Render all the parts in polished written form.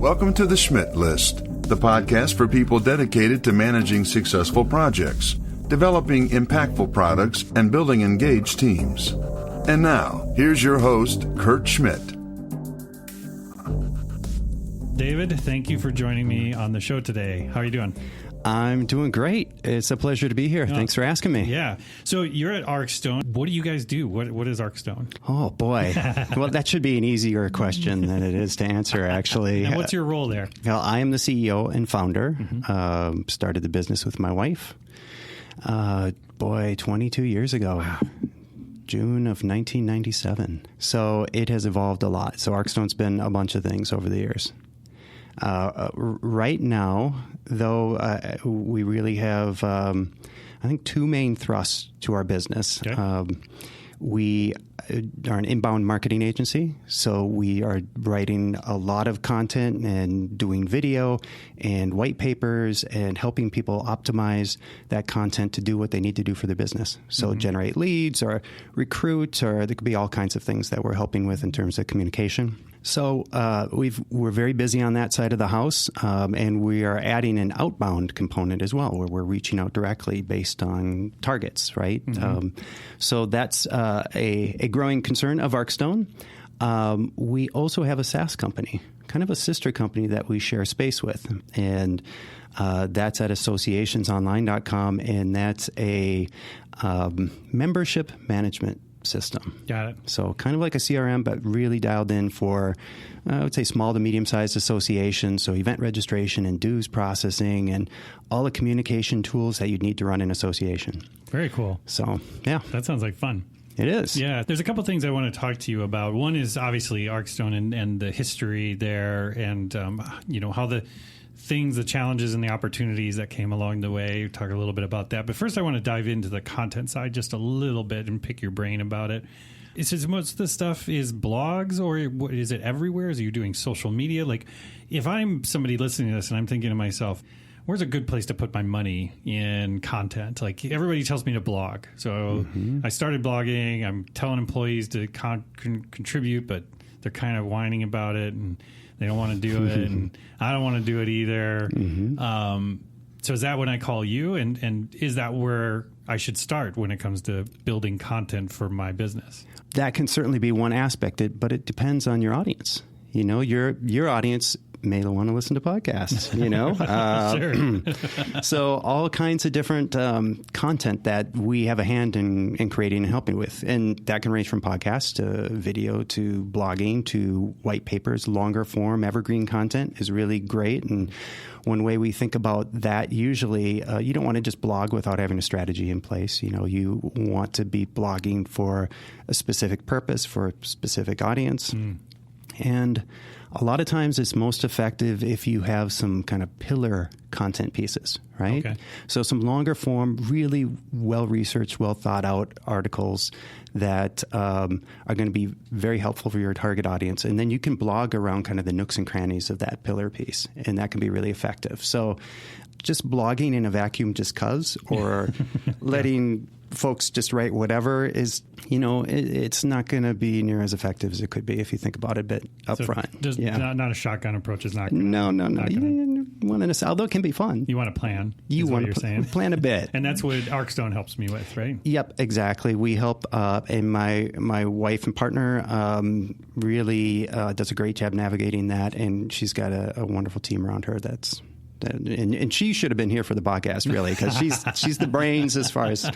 Welcome to the Schmidt List, the podcast for people dedicated to managing successful projects, developing impactful products, and building engaged teams. And now, here's your host, Kurt Schmidt. David, thank you for joining me on the show today. How are you doing? I'm doing great. It's a pleasure to be here. Thanks for asking me. Yeah. So you're at ArcStone. What do you guys do? What is ArcStone? Oh, boy. Well, that should be an easier question than it is to answer, actually. And what's your role there? Well, I am the CEO and founder. Started the business with my wife. 22 years ago. Wow. June of 1997. So it has evolved a lot. So ArcStone's been a bunch of things over the years. Right now, though, we really have, I think, two main thrusts to our business. Okay. We are an inbound marketing agency, so we are writing a lot of content and doing video and white papers and helping people optimize that content to do what they need to do for their business. So generate leads or recruit, or there could be all kinds of things that we're helping with in terms of communication. So we're very busy on that side of the house, and we are adding an outbound component as well, where we're reaching out directly based on targets, right? So that's a growing concern of ArcStone. We also have a SaaS company, kind of a sister company that we share space with, and that's at associationsonline.com, and that's a membership management system. Got it. So kind of like a CRM, but really dialed in for, I would say, small to medium-sized associations. So event registration and dues processing and all the communication tools that you'd need to run an association. Very cool. So, yeah. That sounds like fun. It is. Yeah. There's a couple things I want to talk to you about. One is obviously ArcStone and the history there and, how the challenges and the opportunities that came along the way. Talk a little bit about that. But first, I want to dive into the content side just a little bit and pick your brain about it. Is most of the stuff is blogs, or is it everywhere? Is you doing social media? Like, if I'm somebody listening to this and I'm thinking to myself, where's a good place to put my money in content? Like, everybody tells me to blog. So I started blogging. I'm telling employees to contribute, but they're kind of whining about it and they don't want to do it, and I don't want to do it either. So is that when I call you, and is that where I should start when it comes to building content for my business? That can certainly be one aspect, but it depends on your audience. You know, your audience may want to listen to podcasts, Sure. So all kinds of different content that we have a hand in creating and helping with. And that can range from podcasts to video to blogging to white papers. Longer form evergreen content is really great. And one way we think about that, usually you don't want to just blog without having a strategy in place. You know, you want to be blogging for a specific purpose, for a specific audience. And a lot of times it's most effective if you have some kind of pillar content pieces, right? Okay. So some longer form, really well-researched, well-thought-out articles that are going to be very helpful for your target audience. And then you can blog around kind of the nooks and crannies of that pillar piece, and that can be really effective. So just blogging in a vacuum just 'cause, or letting folks just write whatever is, it's not going to be near as effective as it could be if you think about it a bit up front. Just not a shotgun approach is not. No. You want to, although it can be fun. You want to plan. You want to plan a bit, and that's what ArcStone helps me with, right? Yep, exactly. We help, and my wife and partner really does a great job navigating that, and she's got a wonderful team around her that's. And she should have been here for the podcast, really, because she's the brains as far as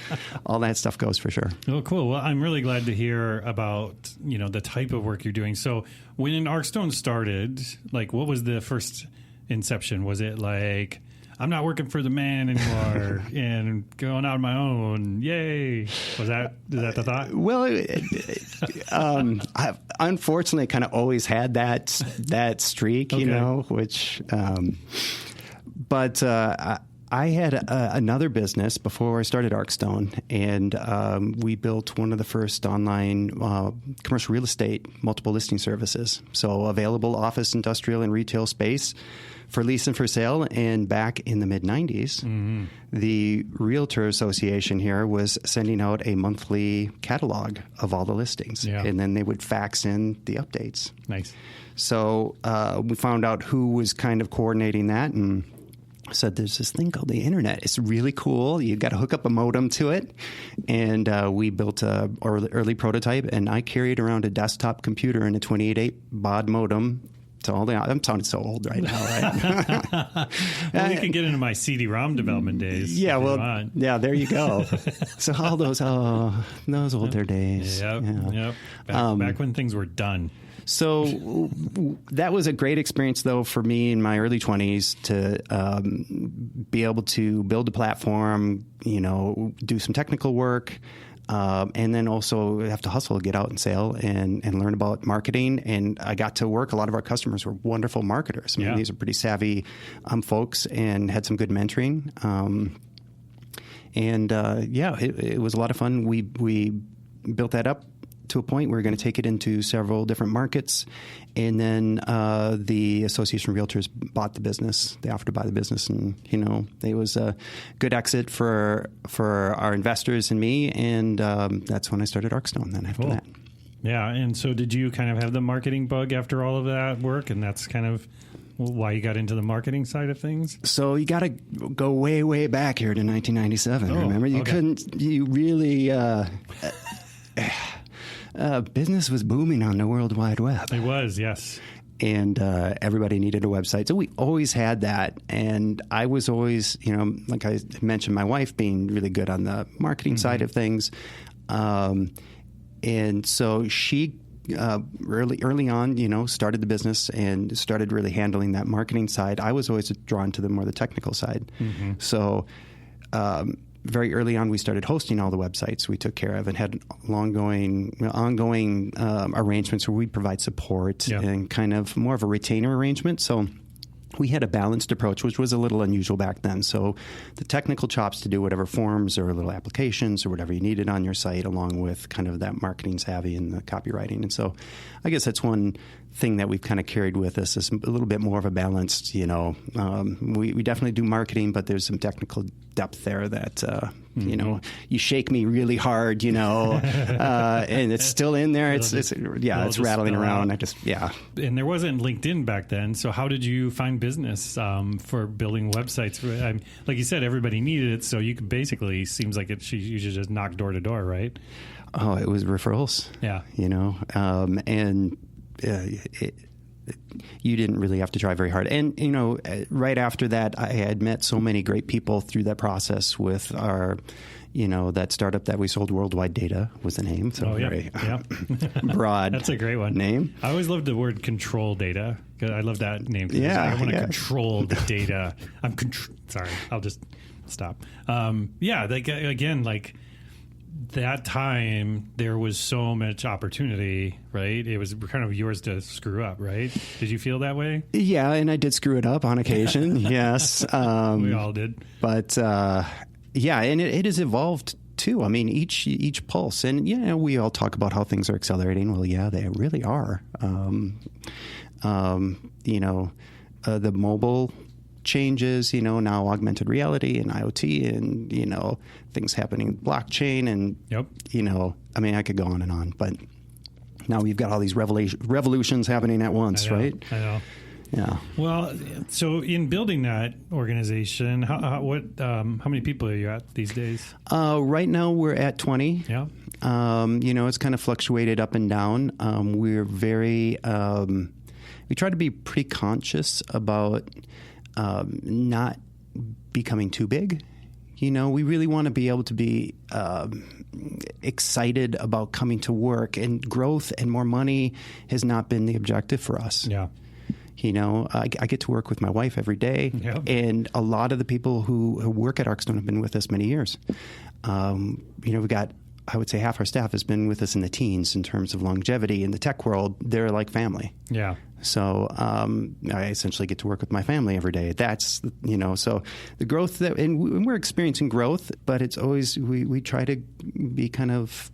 all that stuff goes, for sure. Oh, cool. Well, I'm really glad to hear about the type of work you're doing. So when ArcStone started, like, what was the first inception? Was it like, I'm not working for the man anymore and going out on my own? Yay! Is that the thought? Well, I've unfortunately kind of always had that streak, okay. Which. But I had another business before I started ArcStone, and we built one of the first online commercial real estate multiple listing services. So available office, industrial, and retail space for lease and for sale. And back in the mid-'90s, the Realtor Association here was sending out a monthly catalog of all the listings. Yeah. And then they would fax in the updates. Nice. So we found out who was kind of coordinating that and said, there's this thing called the internet. It's really cool. You've got to hook up a modem to it. And we built a early prototype, and I carried around a desktop computer and a 28.8 baud modem to all the... I'm sounding so old right now, right? Well, you can get into my CD-ROM development days. Yeah, well, yeah, there you go. So all those older days. Yep. Back when things were done. So that was a great experience, though, for me in my early 20s to be able to build a platform, do some technical work, and then also have to hustle, get out and sell and learn about marketing. And I got to work. A lot of our customers were wonderful marketers. I mean, these are pretty savvy folks and had some good mentoring. It was a lot of fun. We built that up to a point where we're going to take it into several different markets. And then the Association of Realtors bought the business. They offered to buy the business. And, it was a good exit for our investors and me. And that's when I started ArcStone then after that. Yeah. And so did you kind of have the marketing bug after all of that work? And that's kind of why you got into the marketing side of things? So you got to go way, way back here to 1997. Remember? You really... business was booming on the World Wide Web. It was, yes. And everybody needed a website. So we always had that. And I was always, like I mentioned, my wife being really good on the marketing side of things. And so she early on, started the business and started really handling that marketing side. I was always drawn to the more the technical side. So very early on, we started hosting all the websites we took care of and had ongoing arrangements where we'd provide support and kind of more of a retainer arrangement. So we had a balanced approach, which was a little unusual back then. So the technical chops to do whatever forms or little applications or whatever you needed on your site, along with kind of that marketing savvy and the copywriting. And so I guess that's one thing that we've kind of carried with us is a little bit more of a balanced, we definitely do marketing, but there's some technical depth there that, you shake me really hard, and it's still in there. It's rattling around. And there wasn't LinkedIn back then. So how did you find business for building websites? Like you said, everybody needed it. So you could basically, seems like you should just knock door to door, right? Oh, it was referrals. Yeah. You didn't really have to try very hard. And, right after that, I had met so many great people through that process with our, that startup that we sold, Worldwide Data was the name. So very broad. That's a great one. Name. I always loved the word control data. I love that name. I want to control the data. Sorry, I'll just stop. That time, there was so much opportunity, right? It was kind of yours to screw up, right? Did you feel that way? Yeah, and I did screw it up on occasion, yes. We all did. But, and it has evolved, too. I mean, each pulse. And, we all talk about how things are accelerating. Well, yeah, they really are. The mobile changes, now augmented reality and IoT and, things happening in blockchain and, I could go on and on, but now we've got all these revolutions happening at once, right? I know. Yeah. Well, so in building that organization, how many people are you at these days? Right now we're at 20. Yeah. It's kind of fluctuated up and down. We're very, we try to be pretty conscious about not becoming too big. We really want to be able to be excited about coming to work, and growth and more money has not been the objective for us. Yeah. I get to work with my wife every day, and a lot of the people who work at ArcStone have been with us many years. We've got, I would say, half our staff has been with us in the teens in terms of longevity. In the tech world, they're like family. Yeah. So I essentially get to work with my family every day. That's, so the growth that, and we're experiencing growth, but it's always, we try to be kind of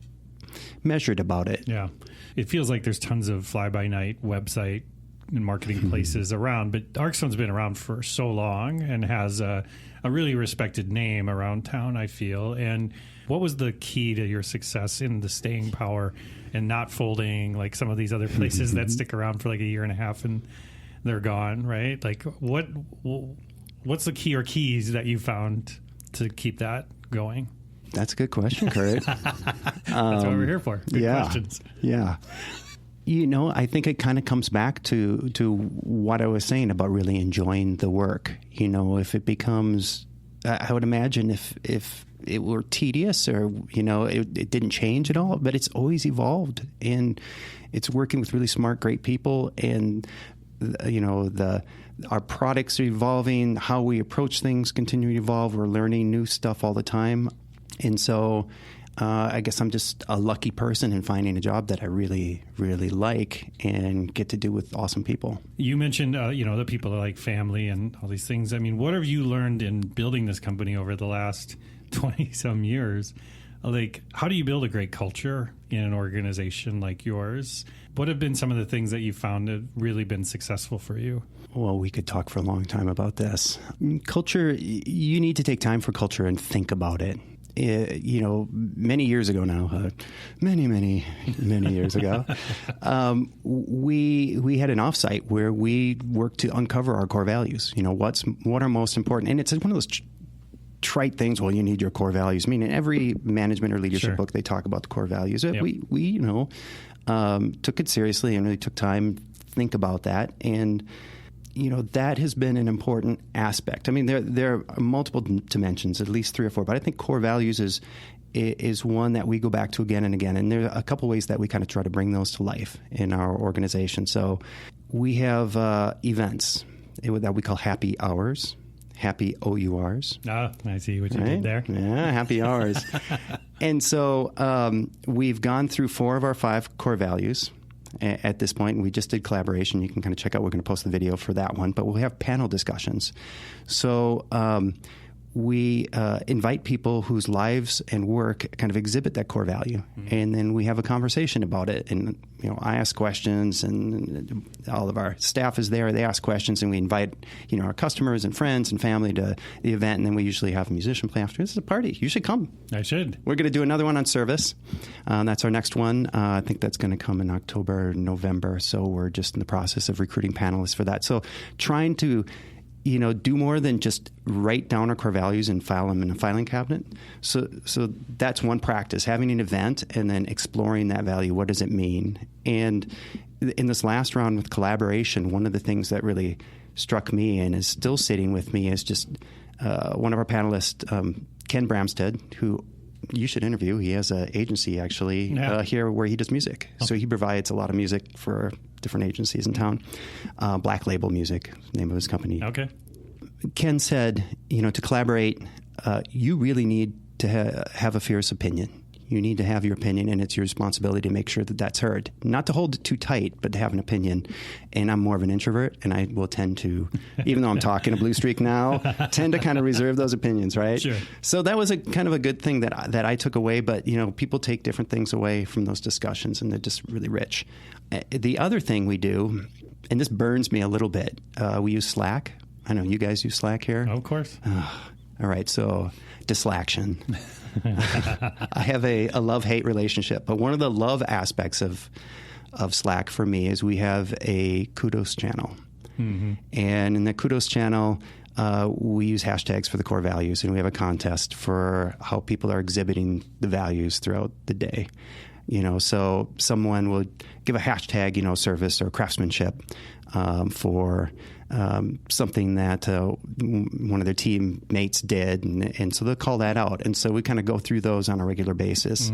measured about it. Yeah. It feels like there's tons of fly-by-night website and marketing places around, but ArcStone's been around for so long and has a really respected name around town, I feel. And what was the key to your success in the staying power and not folding like some of these other places that stick around for like a year and a half and they're gone, right? Like what's the key or keys that you found to keep that going? That's a good question, Kurt. That's what we're here for. Good questions. Yeah. I think it kind of comes back to what I was saying about really enjoying the work. If it becomes, I would imagine if it were tedious or, it didn't change at all, but it's always evolved. And it's working with really smart, great people. And, our products are evolving, how we approach things continue to evolve. We're learning new stuff all the time. And so I guess I'm just a lucky person in finding a job that I really, really like and get to do with awesome people. You mentioned, the people are like family and all these things. I mean, what have you learned in building this company over the last 20-some years? Like, how do you build a great culture in an organization like yours? What have been some of the things that you found have really been successful for you? Well, we could talk for a long time about this. Culture, you need to take time for culture and think about it. Many years ago now, many years ago, we had an offsite where we worked to uncover our core values. What are most important, and it's one of those trite things. Well, you need your core values. I mean, in every management or leadership book, they talk about the core values. Yep. We took it seriously and really took time to think about that. And that has been an important aspect. I mean, there are multiple dimensions, at least 3 or 4, but I think core values is one that we go back to again and again. And there are a couple ways that we kind of try to bring those to life in our organization. So we have events that we call happy hours, happy OURs. Oh, I see what you did there. Yeah, happy hours. And so we've gone through 4 of our 5 core values at this point, and we just did collaboration. You can kind of check out, we're going to post the video for that one, but we'll have panel discussions. So we invite people whose lives and work kind of exhibit that core value, and then we have a conversation about it. And I ask questions, and all of our staff is there. They ask questions, and we invite our customers and friends and family to the event. And then we usually have a musician play after. This is a party. You should come. I should. We're going to do another one on service. That's our next one. I think that's going to come in October, November. So we're just in the process of recruiting panelists for that. So trying to do more than just write down our core values and file them in a filing cabinet. So that's one practice, having an event and then exploring that value. What does it mean? And in this last round with collaboration, one of the things that really struck me and is still sitting with me is just one of our panelists, Ken Bramstead, who you should interview. He has an agency actually here where he does music. So he provides a lot of music for different agencies in town. Black Label Music, the name of his company. Okay. Ken said, to collaborate, you really need to have a fierce opinion. You need to have your opinion, and it's your responsibility to make sure that that's heard. Not to hold it too tight, but to have an opinion. And I'm more of an introvert, and I will tend to, even though I'm talking a blue streak now, tend to kind of reserve those opinions, right? Sure. So that was a kind of a good thing that I took away. But, people take different things away from those discussions, and they're just really rich. The other thing we do, and this burns me a little bit, we use Slack. I know you guys use Slack here. Of course. All right, so dislaction. I have a love-hate relationship, but one of the love aspects of Slack for me is we have a kudos channel. Mm-hmm. And in the kudos channel, we use hashtags for the core values, and we have a contest for how people are exhibiting the values throughout the day. So someone will give a hashtag, service or craftsmanship for something that one of their teammates did, and so they'll call that out. And so we kind of go through those on a regular basis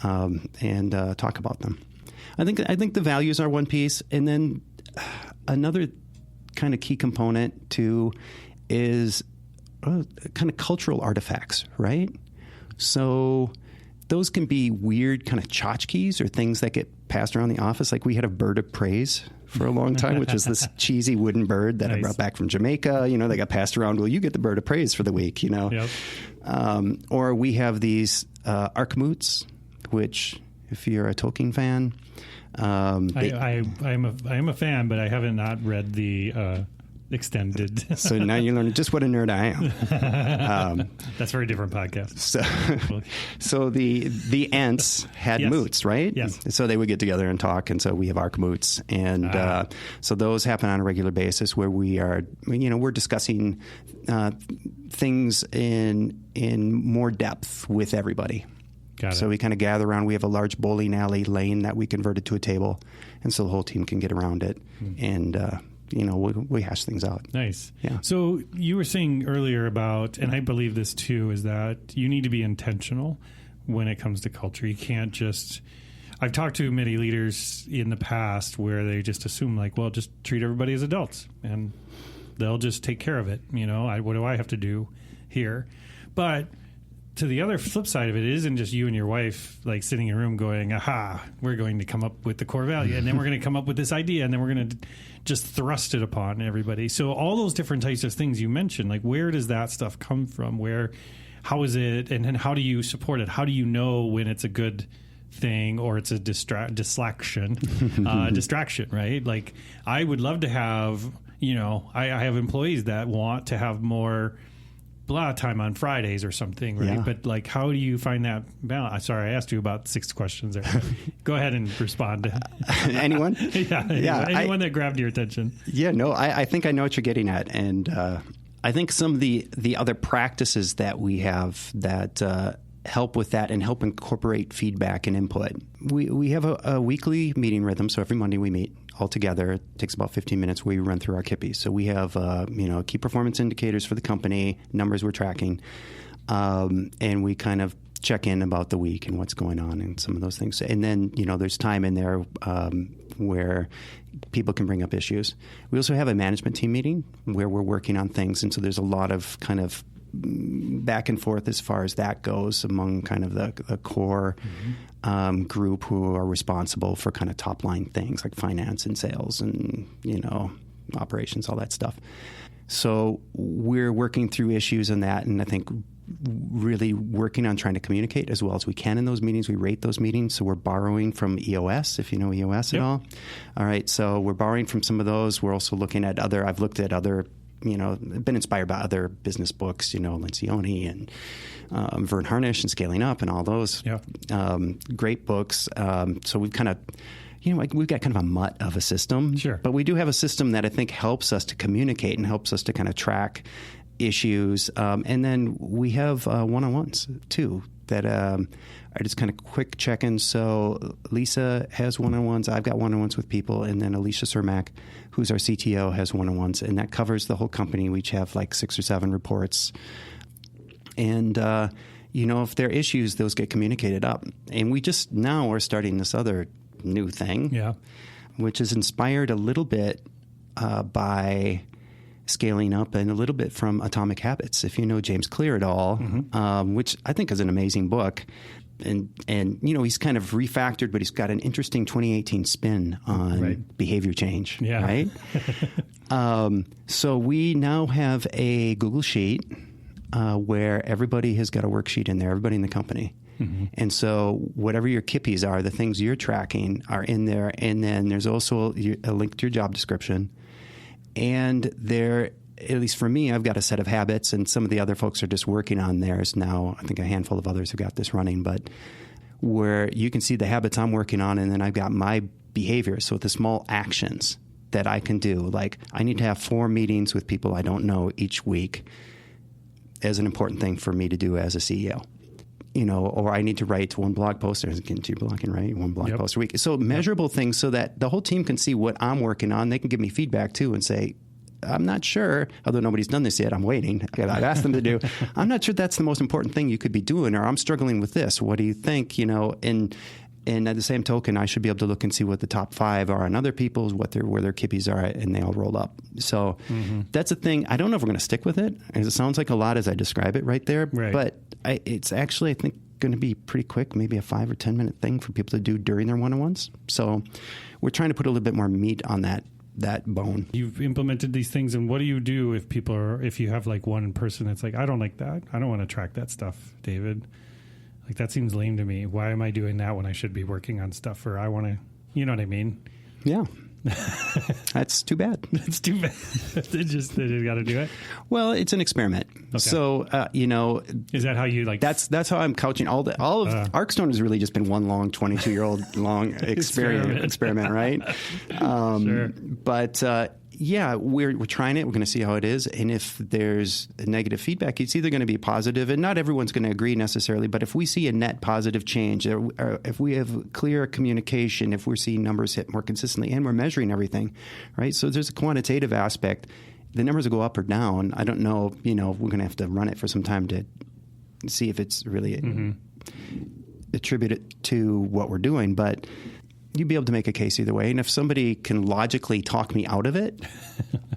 and talk about them. I think the values are one piece, and then another kind of key component too is kind of cultural artifacts, right? So those can be weird kind of tchotchkes or things that get passed around the office. Like we had a bird of praise for a long time, which was this cheesy wooden bird that I brought back from Jamaica. They got passed around. Well, you get the bird of praise for the week, Yep. Or we have these arc moots, which if you're a Tolkien fan. I am a fan, but I haven't not read the extended. So now you learn just what a nerd I am. That's a very different podcast. So the Ents had moots, right? Yes. So they would get together and talk, and so we have ARC moots, and so those happen on a regular basis where we're discussing things in more depth with everybody. Got it. So we kind of gather around. We have a large bowling alley lane that we converted to a table, and so the whole team can get around it, and we hash things out. Nice. Yeah. So you were saying earlier about, and I believe this too, is that you need to be intentional when it comes to culture. You can't just. I've talked to many leaders in the past where they just assume like, well, just treat everybody as adults, and they'll just take care of it. What do I have to do here? But to the other flip side of it isn't just you and your wife like sitting in a room going, aha, we're going to come up with the core value, and then we're going to come up with this idea, and then we're going to just thrust it upon everybody. So all those different types of things you mentioned, like where does that stuff come from? How is it, and how do you support it? How do you know when it's a good thing or it's a distraction, right? Like I would love to have, I have employees that want to have more time on Fridays or something, right? Yeah. But like, how do you find that balance? Sorry, I asked you about 6 questions there. Go ahead and respond. Anyone? Anyone that grabbed your attention. Yeah, no, I think I know what you're getting at. And I think some of the other practices that we have that help with that and help incorporate feedback and input. We have a weekly meeting rhythm, so every Monday we meet all together. It takes about 15 minutes where we run through our KPIs. So we have key performance indicators for the company, numbers we're tracking, and we kind of check in about the week and what's going on and some of those things. And then, there's time in there where people can bring up issues. We also have a management team meeting where we're working on things, and so there's a lot of kind of back and forth as far as that goes among kind of the core group who are responsible for kind of top line things like finance and sales and, operations, all that stuff. So we're working through issues on that, and I think really working on trying to communicate as well as we can in those meetings. We rate those meetings, so we're borrowing from EOS, if you know EOS at all. All right, so we're borrowing from some of those. We're also looking at I've looked at other been inspired by other business books, Lencioni and Vern Harnish and Scaling Up and all those great books. So we've kind of, we've got kind of a mutt of a system. Sure. But we do have a system that I think helps us to communicate and helps us to kind of track issues. And then we have one-on-ones, too, that are just kind of quick check-ins. So Lisa has one-on-ones. I've got one-on-ones with people. And then Alicia Cermak, who's our CTO, has one-on-ones. And that covers the whole company. We each have like 6 or 7 reports. And, if there are issues, those get communicated up. And we just now are starting this other new thing, which is inspired a little bit by Scaling Up and a little bit from Atomic Habits. If you know James Clear at all, which I think is an amazing book. And he's kind of refactored, but he's got an interesting 2018 spin on behavior change, right? So we now have a Google Sheet where everybody has got a worksheet in there, everybody in the company. And so whatever your KPIs are, the things you're tracking are in there. And then there's also a link to your job description. And there, at least for me, I've got a set of habits, and some of the other folks are just working on theirs now. I think a handful of others have got this running, but where you can see the habits I'm working on, and then I've got my behaviors, so the small actions that I can do. Like I need to have 4 meetings with people I don't know each week as an important thing for me to do as a CEO. Or I need to write 1 blog post. There's getting to blogging, right? 1 blog post a week. So measurable things so that the whole team can see what I'm working on. They can give me feedback too and say, I'm not sure, although nobody's done this yet, I'm waiting. I've asked them to do. I'm not sure that's the most important thing you could be doing, or I'm struggling with this. What do you think? And at the same token, I should be able to look and see what the top 5 are on other people's, where their KPIs are at, and they all roll up. So that's a thing. I don't know if we're going to stick with it, because it sounds like a lot as I describe it right there. Right. But it's actually, I think, going to be pretty quick, maybe a 5 or 10 minute thing for people to do during their one-on-ones. So we're trying to put a little bit more meat on that bone. You've implemented these things, and what do you do if you have like one person that's like, I don't like that, I don't want to track that stuff, David? Like, that seems lame to me. Why am I doing that when I should be working on stuff or I want to, you know what I mean? Yeah. That's too bad. It's too bad. They just got to do it. Well, it's an experiment. Okay. So, is that how you like? That's how I'm couching all of ArcStone has really just been one long 22-year-old long experiment, right? Sure. But yeah, we're trying it. We're going to see how it is, and if there's negative feedback, it's either going to be positive, and not everyone's going to agree necessarily. But if we see a net positive change, or if we have clear communication, if we're seeing numbers hit more consistently, and we're measuring everything, right? So there's a quantitative aspect. The numbers will go up or down. I don't know. We're going to have to run it for some time to see if it's really attributed to what we're doing, but you'd be able to make a case either way. And if somebody can logically talk me out of it,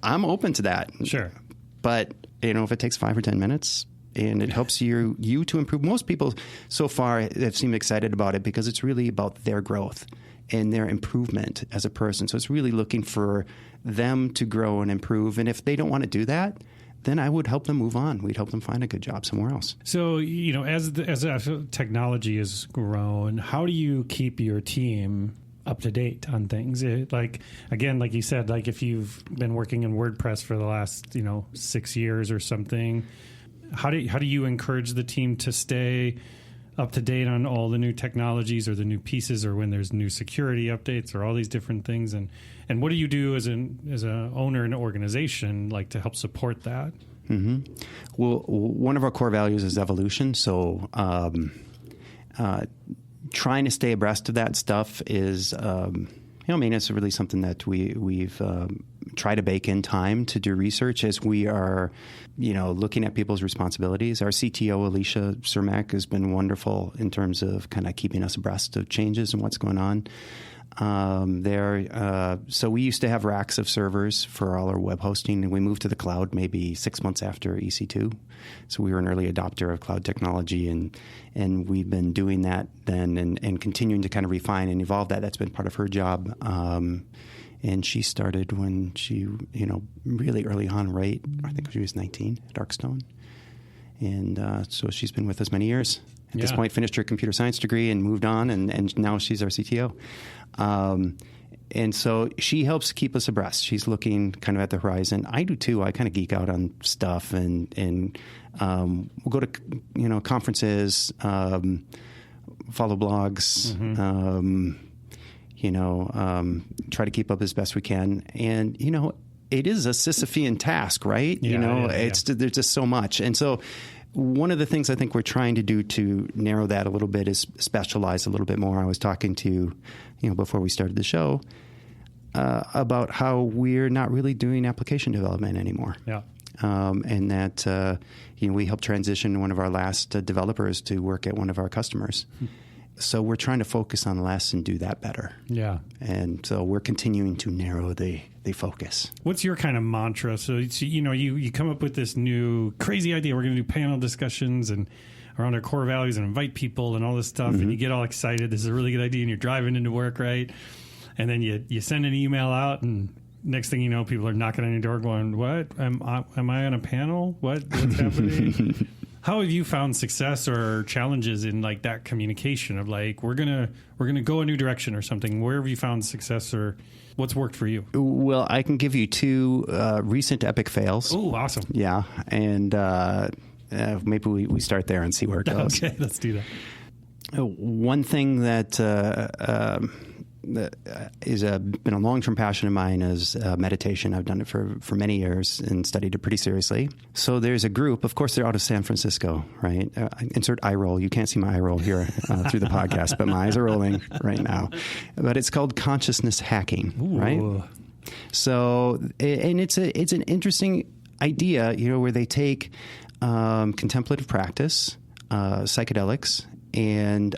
I'm open to that. Sure. But, if it takes 5 or 10 minutes and it helps you to improve, most people so far have seemed excited about it because it's really about their growth and their improvement as a person. So it's really looking for them to grow and improve. And if they don't want to do that, then I would help them move on. We'd help them find a good job somewhere else. So, as technology has grown, how do you keep your team up to date on things? Like you said, like if you've been working in WordPress for the last 6 years or something, how do you encourage the team to stay up to date on all the new technologies or the new pieces, or when there's new security updates or all these different things, and what do you do as an owner in an organization, like, to help support that? Mm-hmm. Well, one of our core values is evolution. So trying to stay abreast of that stuff is, it's really something that we've tried to bake in time to do research as we are, looking at people's responsibilities. Our CTO, Alicia Cermak, has been wonderful in terms of kind of keeping us abreast of changes and what's going on. So we used to have racks of servers for all our web hosting, and we moved to the cloud maybe 6 months after EC2. So we were an early adopter of cloud technology, and we've been doing that then and continuing to kind of refine and evolve that. That's been part of her job. And she started when she, really early on, right? I think she was 19 at ArcStone. And so she's been with us many years. At this point, finished her computer science degree and moved on, and now she's our CTO. And so she helps keep us abreast. She's looking kind of at the horizon. I do too. I kind of geek out on stuff, and we'll go to conferences, follow blogs, try to keep up as best we can. And it is a Sisyphean task, right? There's just so much, and so. One of the things I think we're trying to do to narrow that a little bit is specialize a little bit more. I was talking to, before we started the show, about how we're not really doing application development anymore. Yeah. And that, we helped transition one of our last developers to work at one of our customers. So we're trying to focus on less and do that better. Yeah. And so we're continuing to narrow the focus. What's your kind of mantra? So you come up with this new crazy idea. We're going to do panel discussions and around our core values and invite people and all this stuff. And you get all excited. This is a really good idea. And you're driving into work, right? And then you send an email out, and next thing you know, people are knocking on your door going, what? Am I on a panel? What's happening? How have you found success or challenges in like that communication of like, we're gonna go a new direction or something? Where have you found success, or what's worked for you? Well, I can give you 2 recent epic fails. Oh, awesome. Yeah. And maybe we start there and see where it goes. Okay, let's do that. One thing that is been a long-term passion of mine is meditation. I've done it for many years and studied it pretty seriously. So there's a group, of course, they're out of San Francisco, right? Insert eye roll. You can't see my eye roll here through the podcast, but my eyes are rolling right now. But it's called consciousness hacking, right? So, and it's an interesting idea, where they take contemplative practice, psychedelics, and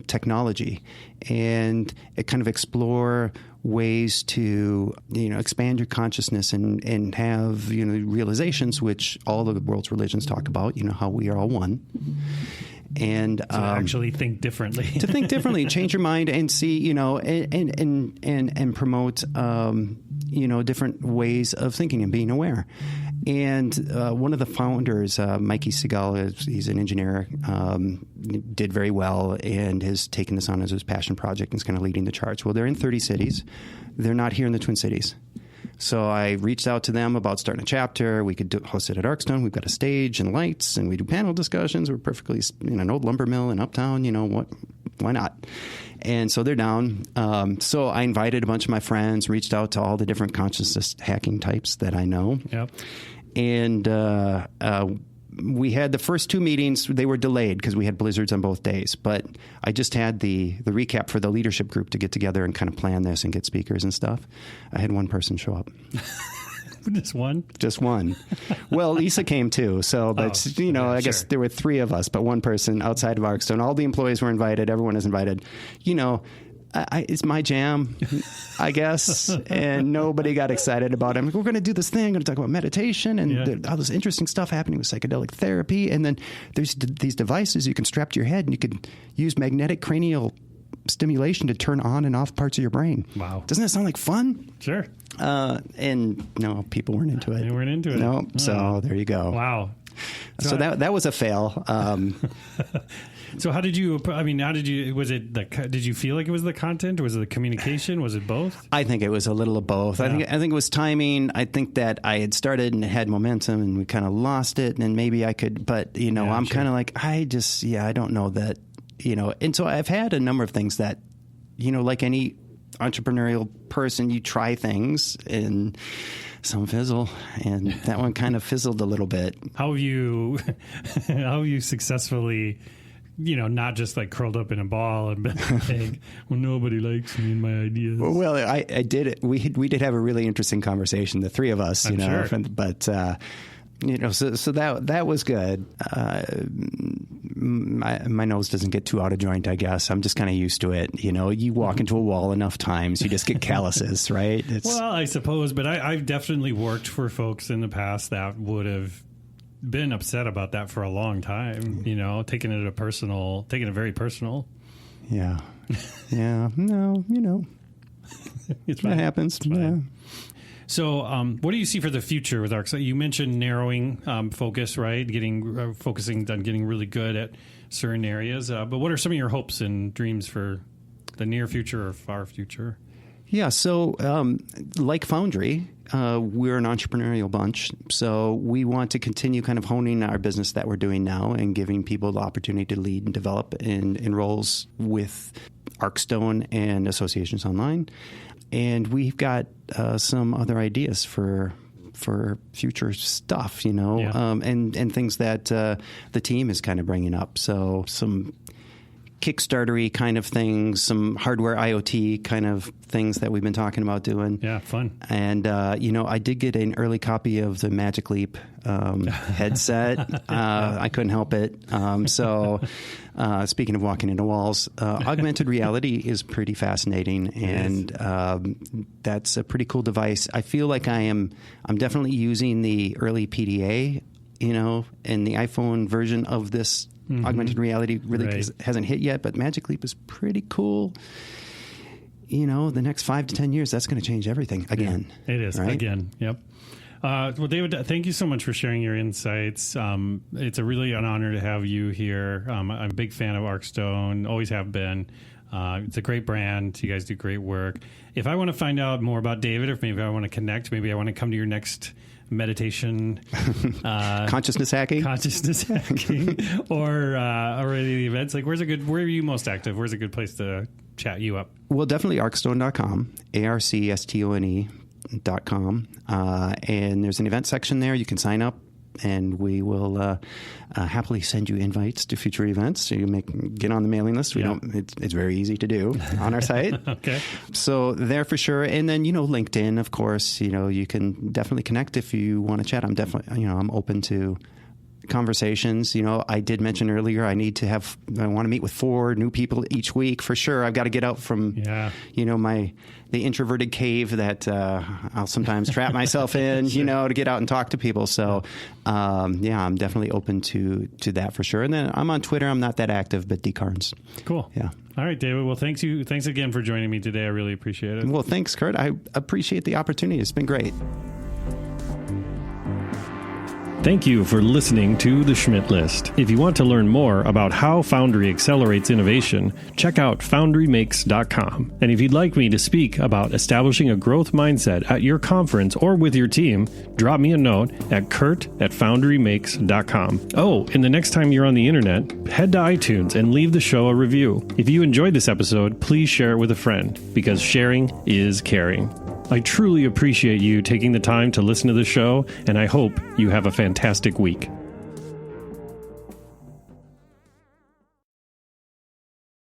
technology, and kind of explore ways to expand your consciousness and have realizations, which all of the world's religions talk about. How we are all one, and to actually think differently. To think differently, change your mind, and see and promote different ways of thinking and being aware. And one of the founders, Mikey Segal, he's an engineer, did very well and has taken this on as his passion project and is kind of leading the charge. Well, they're in 30 cities. They're not here in the Twin Cities. So I reached out to them about starting a chapter. We could host it at ArcStone. We've got a stage and lights, and we do panel discussions. We're perfectly in an old lumber mill in Uptown. Why not? And so they're down. So I invited a bunch of my friends, reached out to all the different consciousness hacking types that I know. Yep. And we had the first two meetings. They were delayed because we had blizzards on both days. But I just had the recap for the leadership group to get together and kind of plan this and get speakers and stuff. I had one person show up. Just one? Just one. Well, Lisa came too. So, but, I guess there were three of us, but one person outside of ArcStone. All the employees were invited. Everyone is invited. It's my jam, I guess, and nobody got excited about it. We're going to do this thing, going to talk about meditation and all this interesting stuff happening with psychedelic therapy. And then there's these devices you can strap to your head, and you can use magnetic cranial stimulation to turn on and off parts of your brain. Wow. Doesn't that sound like fun? Sure. And no, people weren't into it. They weren't into it. No. So there you go. Wow. So that was a fail. So did you feel like it was the content? Was it the communication? Was it both? I think it was a little of both. Yeah. I think it was timing. I think that I had started and had momentum and we kind of lost it, and maybe I could, but I'm kind of like, I don't know that, and so I've had a number of things that, like any entrepreneurial person, you try things and some fizzle, and that one kind of fizzled a little bit. How have you successfully, not just like curled up in a ball and been like, well, nobody likes me and my ideas? Well, I did it. We did have a really interesting conversation, the three of us, I'm sure. But so that was good. My nose doesn't get too out of joint, I guess. I'm just kind of used to it. You walk into a wall enough times, you just get calluses, right? Well, I suppose, but I've definitely worked for folks in the past that would have been upset about that for a long time, taking it very personal. Yeah. Yeah. No, It's that happens. It's fine. Yeah. So, what do you see for the future with ArcStone? You mentioned narrowing focus, right? Focusing on getting really good at certain areas. But what are some of your hopes and dreams for the near future or far future? Yeah, so like Foundry, we're an entrepreneurial bunch. So we want to continue kind of honing our business that we're doing now and giving people the opportunity to lead and develop in roles with ArcStone and Associations Online. And we've got some other ideas for future stuff, and things that the team is kind of bringing up. So some Kickstarter-y kind of things, some hardware IoT kind of things that we've been talking about doing. Yeah, fun. And, I did get an early copy of the Magic Leap headset. I couldn't help it. Speaking of walking into walls, augmented reality is pretty fascinating, and that's a pretty cool device. I feel like I'm definitely using the early PDA, and the iPhone version of this augmented reality really hasn't hit yet, but Magic Leap is pretty cool. The next 5 to 10 years, that's going to change everything again. Yeah, it is, right? Again, yep. Well, David, thank you so much for sharing your insights. It's really an honor to have you here. I'm a big fan of ArcStone, always have been. It's a great brand. You guys do great work. If I want to find out more about David, or if maybe I want to connect, maybe I want to come to your next meditation, consciousness hacking, or the events. Like, where are you most active? Where's a good place to chat you up? Well, definitely ArcStone.com, ArcStone.com, and there's an event section there. You can sign up, and we will happily send you invites to future events. So you get on the mailing list. It's very easy to do on our site. Okay. So there for sure. And then, LinkedIn, of course, you can definitely connect if you want to chat. I'm definitely, I'm open to conversations. I did mention earlier, I want to meet with 4 new people each week for sure. I've got to get out from, the introverted cave that I'll sometimes trap myself in, to get out and talk to people. So, I'm definitely open to that for sure. And then I'm on Twitter. I'm not that active, but Carnes. Cool. Yeah. All right, David. Well, thanks again for joining me today. I really appreciate it. Well, thanks, Kurt. I appreciate the opportunity. It's been great. Thank you for listening to The Schmidt List. If you want to learn more about how Foundry accelerates innovation, check out foundrymakes.com. And if you'd like me to speak about establishing a growth mindset at your conference or with your team, drop me a note at kurt@foundrymakes.com. Oh, and the next time you're on the internet, head to iTunes and leave the show a review. If you enjoyed this episode, please share it with a friend, because sharing is caring. I truly appreciate you taking the time to listen to the show, and I hope you have a fantastic week.